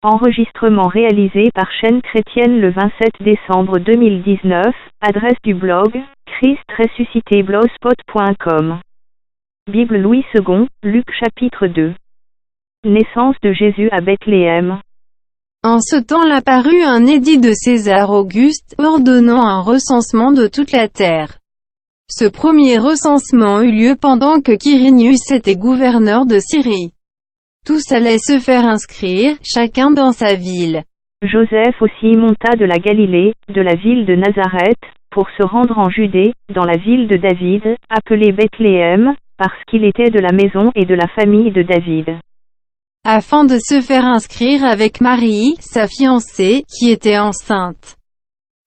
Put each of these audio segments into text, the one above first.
Enregistrement réalisé par Chaîne Chrétienne le 27 décembre 2019, adresse du blog, christressuscité-blogspot.com. Bible Louis II, Luc chapitre 2. Naissance de Jésus à Bethléem. En ce temps-là parut un édit de César Auguste, ordonnant un recensement de toute la terre. Ce premier recensement eut lieu pendant que Quirinius était gouverneur de Syrie. Tous allaient se faire inscrire, chacun dans sa ville. Joseph aussi monta de la Galilée, de la ville de Nazareth, pour se rendre en Judée, dans la ville de David, appelée Bethléem, parce qu'il était de la maison et de la famille de David. Afin de se faire inscrire avec Marie, sa fiancée, qui était enceinte.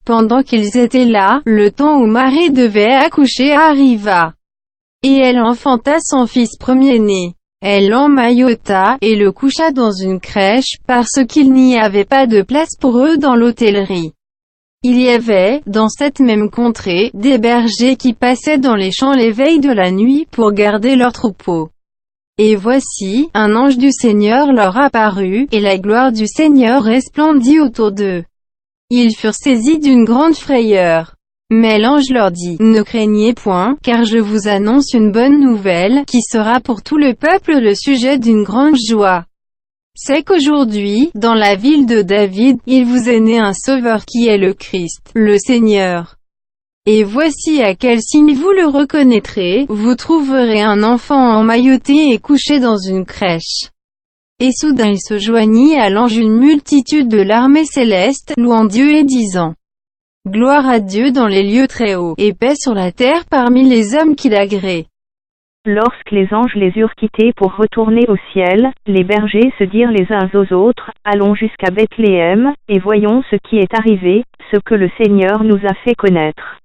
Pendant qu'ils étaient là, le temps où Marie devait accoucher arriva. Et elle enfanta son fils premier-né. Elle l'emmaillota, et le coucha dans une crèche, parce qu'il n'y avait pas de place pour eux dans l'hôtellerie. Il y avait, dans cette même contrée, des bergers qui passaient dans les champs les veilles de la nuit pour garder leurs troupeaux. Et voici, un ange du Seigneur leur apparut, et la gloire du Seigneur resplendit autour d'eux. Ils furent saisis d'une grande frayeur. Mais l'ange leur dit, « Ne craignez point, car je vous annonce une bonne nouvelle, qui sera pour tout le peuple le sujet d'une grande joie. C'est qu'aujourd'hui, dans la ville de David, il vous est né un sauveur qui est le Christ, le Seigneur. Et voici à quel signe vous le reconnaîtrez, vous trouverez un enfant emmailloté et couché dans une crèche. » Et soudain il se joignit à l'ange une multitude de l'armée céleste, louant Dieu et disant, « Gloire à Dieu dans les lieux très hauts, et paix sur la terre parmi les hommes qui l'agréent. » Lorsque les anges les eurent quittés pour retourner au ciel, les bergers se dirent les uns aux autres, « Allons jusqu'à Bethléem, et voyons ce qui est arrivé, ce que le Seigneur nous a fait connaître. »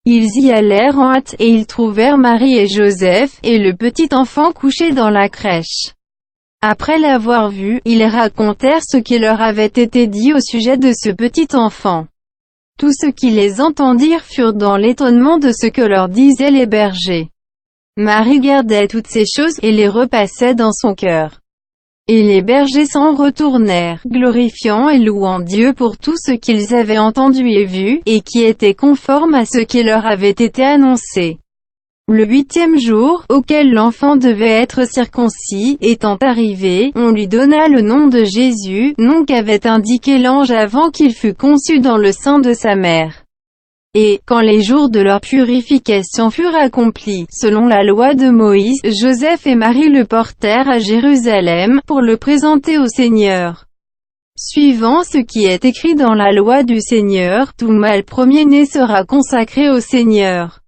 Ils y allèrent en hâte, et ils trouvèrent Marie et Joseph, et le petit enfant couché dans la crèche. Après l'avoir vu, ils racontèrent ce qui leur avait été dit au sujet de ce petit enfant. Tous ceux qui les entendirent furent dans l'étonnement de ce que leur disaient les bergers. Marie gardait toutes ces choses, et les repassait dans son cœur. Et les bergers s'en retournèrent, glorifiant et louant Dieu pour tout ce qu'ils avaient entendu et vu, et qui était conforme à ce qui leur avait été annoncé. Le 8e jour, auquel l'enfant devait être circoncis, étant arrivé, on lui donna le nom de Jésus, nom qu'avait indiqué l'ange avant qu'il fût conçu dans le sein de sa mère. Et, quand les jours de leur purification furent accomplis, selon la loi de Moïse, Joseph et Marie le portèrent à Jérusalem, pour le présenter au Seigneur. Suivant ce qui est écrit dans la loi du Seigneur, tout mâle premier-né sera consacré au Seigneur.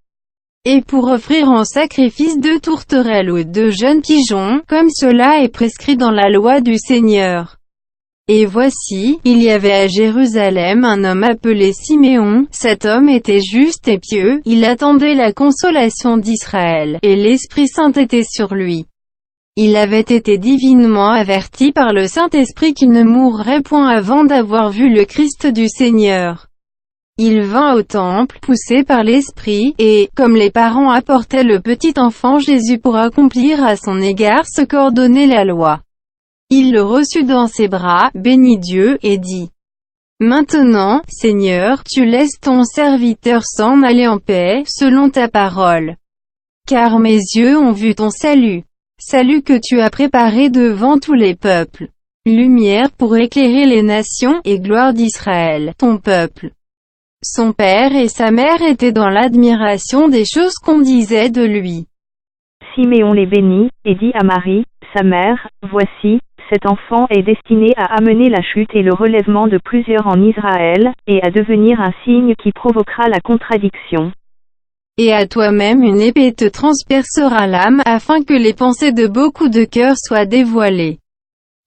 Et pour offrir en sacrifice 2 tourterelles ou 2 jeunes pigeons, comme cela est prescrit dans la loi du Seigneur. Et voici, il y avait à Jérusalem un homme appelé Siméon. Cet homme était juste et pieux, il attendait la consolation d'Israël, et l'Esprit Saint était sur lui. Il avait été divinement averti par le Saint-Esprit qu'il ne mourrait point avant d'avoir vu le Christ du Seigneur. Il vint au temple, poussé par l'Esprit, et, comme les parents apportaient le petit enfant Jésus pour accomplir à son égard ce qu'ordonnait la loi, il le reçut dans ses bras, bénit Dieu, et dit, « Maintenant, Seigneur, tu laisses ton serviteur s'en aller en paix, selon ta parole. Car mes yeux ont vu ton salut. Salut que tu as préparé devant tous les peuples. Lumière pour éclairer les nations, et gloire d'Israël, ton peuple. » Son père et sa mère étaient dans l'admiration des choses qu'on disait de lui. Siméon les bénit, et dit à Marie, sa mère, « Voici, cet enfant est destiné à amener la chute et le relèvement de plusieurs en Israël, et à devenir un signe qui provoquera la contradiction. Et à toi-même une épée te transpercera l'âme, afin que les pensées de beaucoup de cœurs soient dévoilées. »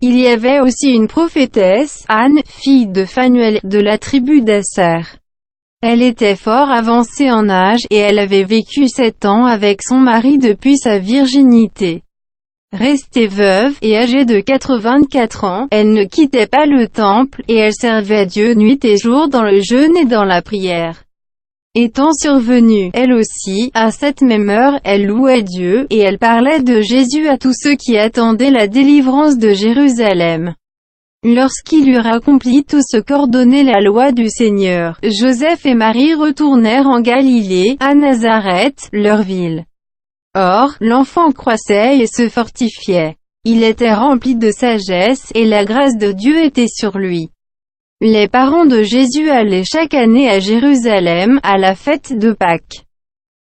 Il y avait aussi une prophétesse, Anne, fille de Phanuel, de la tribu d'Asser. Elle était fort avancée en âge, et elle avait vécu 7 ans avec son mari depuis sa virginité. Restée veuve, et âgée de 84 ans, elle ne quittait pas le temple, et elle servait Dieu nuit et jour dans le jeûne et dans la prière. Étant survenue, elle aussi, à cette même heure, elle louait Dieu, et elle parlait de Jésus à tous ceux qui attendaient la délivrance de Jérusalem. Lorsqu'il eut accompli tout ce qu'ordonnait la loi du Seigneur, Joseph et Marie retournèrent en Galilée, à Nazareth, leur ville. Or, l'enfant croissait et se fortifiait. Il était rempli de sagesse, et la grâce de Dieu était sur lui. Les parents de Jésus allaient chaque année à Jérusalem, à la fête de Pâques.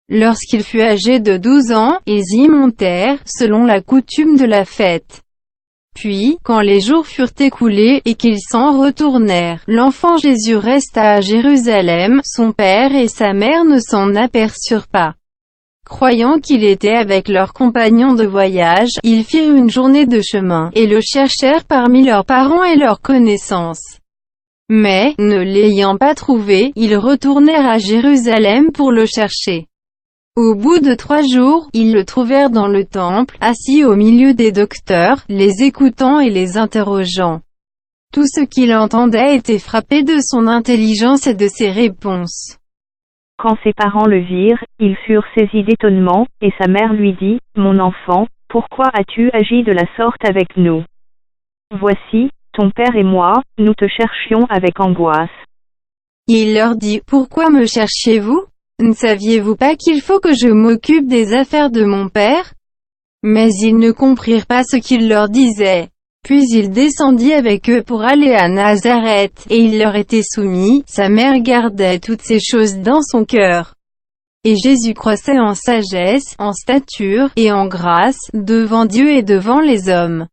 Lorsqu'il fut âgé de 12 ans, ils y montèrent, selon la coutume de la fête. Puis, quand les jours furent écoulés, et qu'ils s'en retournèrent, l'enfant Jésus resta à Jérusalem, son père et sa mère ne s'en aperçurent pas. Croyant qu'il était avec leurs compagnons de voyage, ils firent une journée de chemin, et le cherchèrent parmi leurs parents et leurs connaissances. Mais, ne l'ayant pas trouvé, ils retournèrent à Jérusalem pour le chercher. Au bout de 3 jours, ils le trouvèrent dans le temple, assis au milieu des docteurs, les écoutant et les interrogeant. Tout ce qu'il entendait était frappé de son intelligence et de ses réponses. Quand ses parents le virent, ils furent saisis d'étonnement, et sa mère lui dit, « Mon enfant, pourquoi as-tu agi de la sorte avec nous? Voici, ton père et moi, nous te cherchions avec angoisse. » Il leur dit, « Pourquoi me cherchiez-vous? Ne saviez-vous pas qu'il faut que je m'occupe des affaires de mon père? » Mais ils ne comprirent pas ce qu'il leur disait. Puis il descendit avec eux pour aller à Nazareth, et il leur était soumis. Sa mère gardait toutes ces choses dans son cœur. Et Jésus croissait en sagesse, en stature, et en grâce, devant Dieu et devant les hommes.